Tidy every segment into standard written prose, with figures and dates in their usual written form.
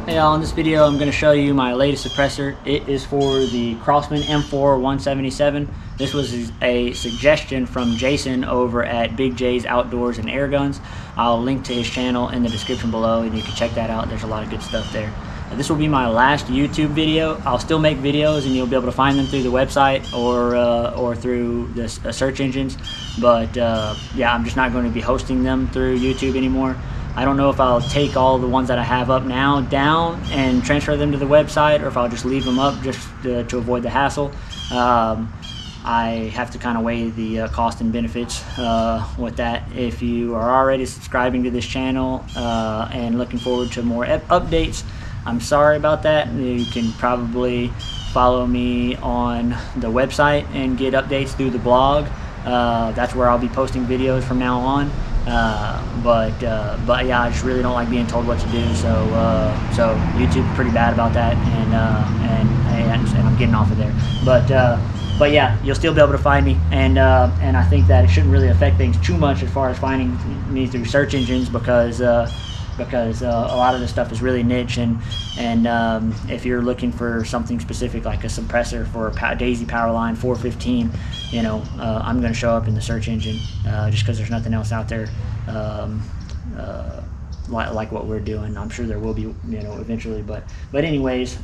Hey all, in this video I'm going to show you my latest suppressor. It is for the Crosman M4-177. This was a suggestion from Jason over at Big J's Outdoors and Airguns. I'll link to his channel in the description below and you can check that out. There's a lot of good stuff there. This will be my last YouTube video. I'll still make videos and you'll be able to find them through the website or through the search engines. But yeah, I'm just not going to be hosting them through YouTube anymore. I don't know if I'll take all the ones that I have up now down and transfer them to the website, or if I'll just leave them up just to avoid the hassle. I have to kind of weigh the cost and benefits with that. If you are already subscribing to this channel and looking forward to more updates, I'm sorry about that. You can probably follow me on the website and get updates through the blog. That's where I'll be posting videos from now on. But yeah, I just really don't like being told what to do. So YouTube's pretty bad about that, and I'm getting off of there. But yeah, you'll still be able to find me, and I think that it shouldn't really affect things too much as far as finding me through search engines, because a lot of this stuff is really niche, and if you're looking for something specific like a suppressor for a Daisy Powerline 415, you know, I'm going to show up in the search engine just because there's nothing else out there like what we're doing. I'm sure there will be, you know, eventually, but anyways.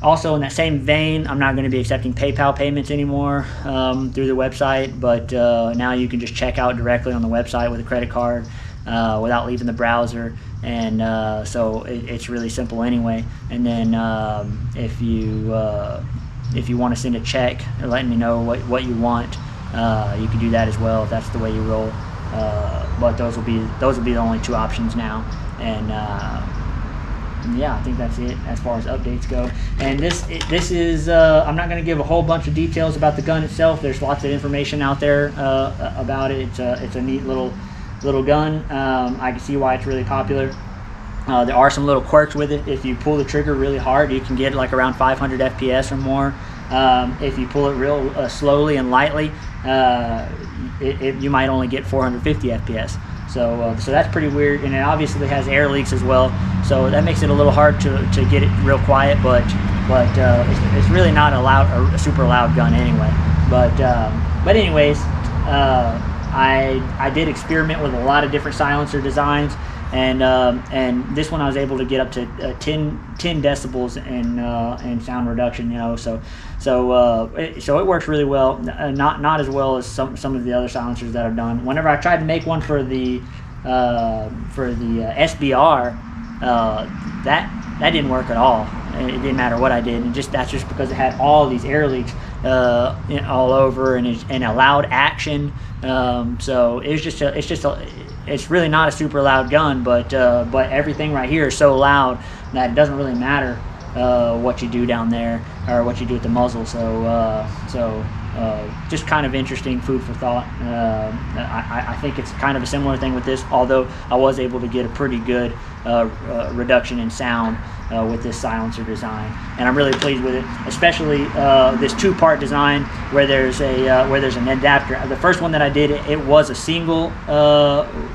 Also, in that same vein, I'm not going to be accepting PayPal payments anymore through the website, but now you can just check out directly on the website with a credit card without leaving the browser, and so it's really simple anyway. And then if you want to send a check or letting me know what you want, you can do that as well if that's the way you roll. But those will be the only two options now, and yeah, I think that's it as far as updates go. And this is I'm not going to give a whole bunch of details about the gun itself. There's lots of information out there about it. It's a neat little gun. I can see why it's really popular. There are some little quirks with it. If you pull the trigger really hard, you can get like around 500 FPS or more. If you pull it real slowly and lightly, you might only get 450 FPS. So that's pretty weird, and it obviously has air leaks as well, so that makes it a little hard to get it real quiet. But it's really not a super loud gun anyway. But anyways, I did experiment with a lot of different silencer designs, and this one I was able to get up to 10 decibels in sound reduction. You know, so it works really well. Not as well as some of the other silencers that I've done. Whenever I tried to make one for the SBR, that didn't work at all. It didn't matter what I did, and that's just because it had all these air leaks all over, and a loud action. So it's really not a super loud gun, but everything right here is so loud that it doesn't really matter what you do down there or what you do at the muzzle. So just kind of interesting food for thought. I think it's kind of a similar thing with this, although I was able to get a pretty good reduction in sound with this silencer design, and I'm really pleased with it, especially this two-part design where there's an adapter. The first one that I did, it was a single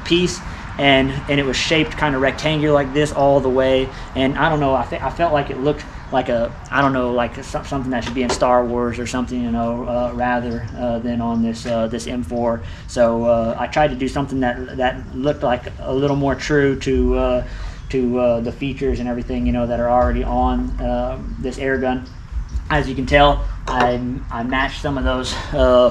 piece, and it was shaped kind of rectangular like this all the way, and I don't know, I felt like it looked like like something that should be in Star Wars or something, you know, rather than on this M4. So I tried to do something that looked like a little more true to the features and everything, you know, that are already on this air gun. As you can tell, I matched some of those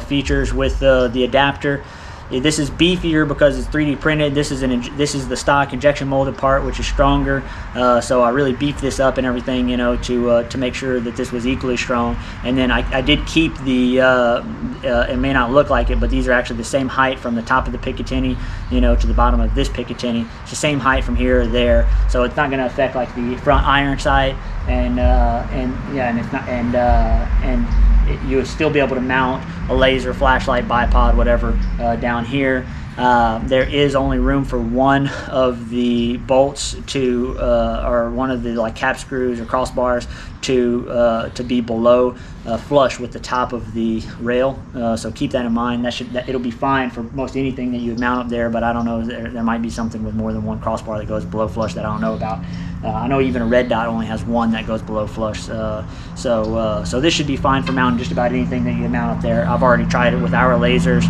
features with the adapter. This is beefier because it's 3D printed. This is the stock injection molded part, which is stronger. So I really beefed this up and everything, you know, to make sure that this was equally strong. And then I did keep the it may not look like it, but these are actually the same height from the top of the Picatinny, you know, to the bottom of this Picatinny. It's the same height from here to there, so it's not going to affect like the front iron sight, and it's not, and you would still be able to mount a laser, flashlight, bipod, whatever, down here. there is only room for one of the bolts to, or one of the like cap screws or crossbars to be below flush with the top of the rail. So keep that in mind. It'll be fine for most anything that you would mount up there, but I don't know, there might be something with more than one crossbar that goes below flush that I don't know about. I know even a red dot only has one that goes below flush. So this should be fine for mounting just about anything that you mount up there. I've already tried it with our lasers.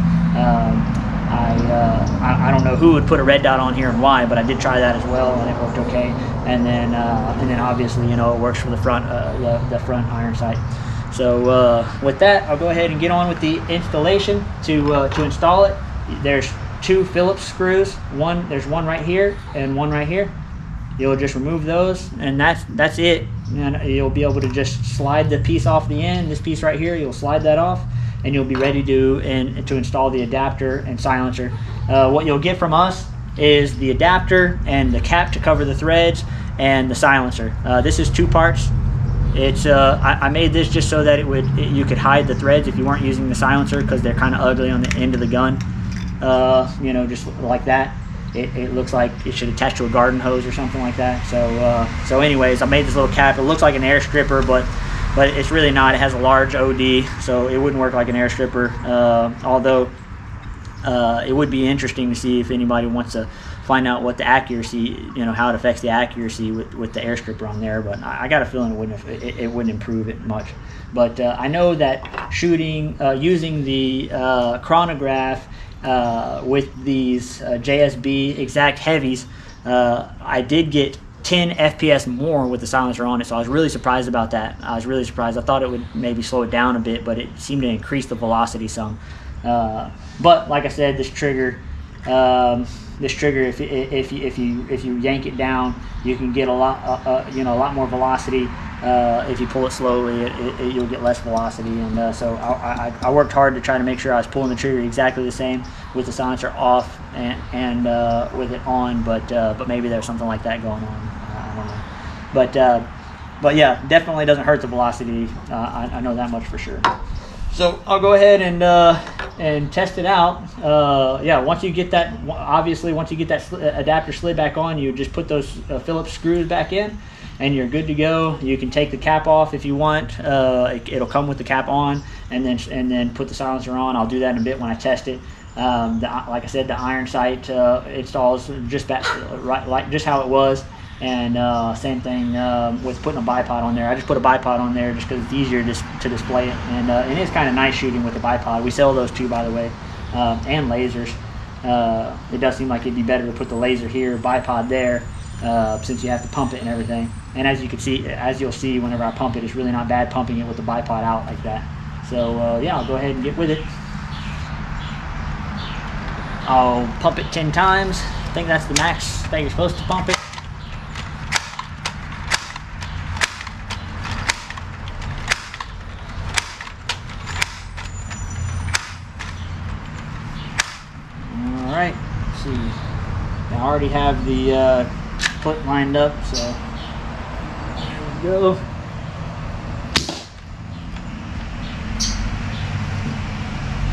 I don't know who would put a red dot on here and why, but I did try that as well, and it worked okay. And then obviously, you know, it works for the front iron sight. So with that, I'll go ahead and get on with the installation. To install it, there's 2 Phillips screws. There's one right here and one right here. You'll just remove those, and that's it. And you'll be able to just slide the piece off the end. This piece right here, you'll slide that off, and you'll be ready to install the adapter and silencer. What you'll get from us is the adapter and the cap to cover the threads, and the silencer. This is 2 parts. It's I made this just so that you could hide the threads if you weren't using the silencer, because they're kind of ugly on the end of the gun. You know, just like that. It looks like it should attach to a garden hose or something like that. So anyways, I made this little cap. It looks like an air stripper, but it's really not. It has a large OD, so it wouldn't work like an air stripper. Although it would be interesting to see if anybody wants to find out what the accuracy, you know, how it affects the accuracy with the air stripper on there. But I got a feeling it wouldn't improve it much. But I know that shooting using the chronograph with these JSB exact heavies, I did get 10 FPS more with the silencer on it, so I was really surprised about that. I was really surprised. I thought it would maybe slow it down a bit, but it seemed to increase the velocity some. But like I said, this trigger, if you yank it down, you can get a lot more velocity. If you pull it slowly, you'll get less velocity. And so I worked hard to try to make sure I was pulling the trigger exactly the same with the silencer off and with it on, but maybe there's something like that going on. I don't know. But yeah, definitely doesn't hurt the velocity. I know that much for sure. So I'll go ahead and test it out. Yeah, once you get that, obviously once you get that adapter slid back on, you just put those Phillips screws back in, and you're good to go. You can take the cap off if you want. It'll come with the cap on, and then put the silencer on. I'll do that in a bit when I test it. Like I said, the iron sight installs just like just how it was. And same thing with putting a bipod on there. I just put a bipod on there just because it's easier to display it, and it is kind of nice shooting with the bipod. We sell those too, by the way, and lasers. It does seem like it'd be better to put the laser here, bipod there, since you have to pump it and everything. And as you'll see whenever I pump it, it's really not bad pumping it with the bipod out like that. So yeah, I'll go ahead and get with it. I'll pump it 10 times. I think that's the max that you're supposed to pump it. Alright, let's see. I already have the clip lined up, so there we go.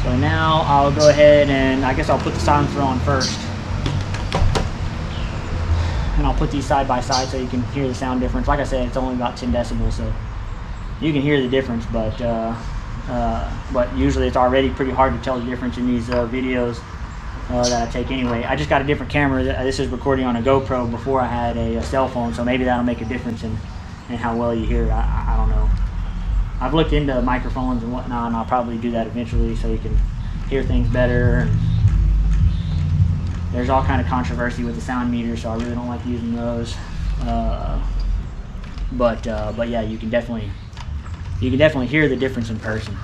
So now I'll go ahead and I guess I'll put the silencer on first. And I'll put these side by side so you can hear the sound difference. Like I said, it's only about 10 decibels, so you can hear the difference, but usually it's already pretty hard to tell the difference in these videos that I take anyway. I just got a different camera. This is recording on a GoPro before I had a cell phone, so maybe that'll make a difference in how well you hear. I don't know. I've looked into microphones and whatnot, and I'll probably do that eventually so you can hear things better. There's all kind of controversy with the sound meters, so I really don't like using those. But yeah, you can definitely hear the difference in person.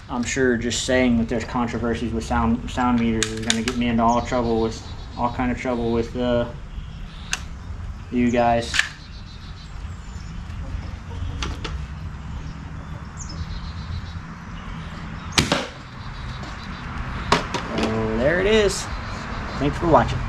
I'm sure just saying that there's controversies with sound meters is going to get me into all kind of trouble with you guys. So there it is. Thanks for watching.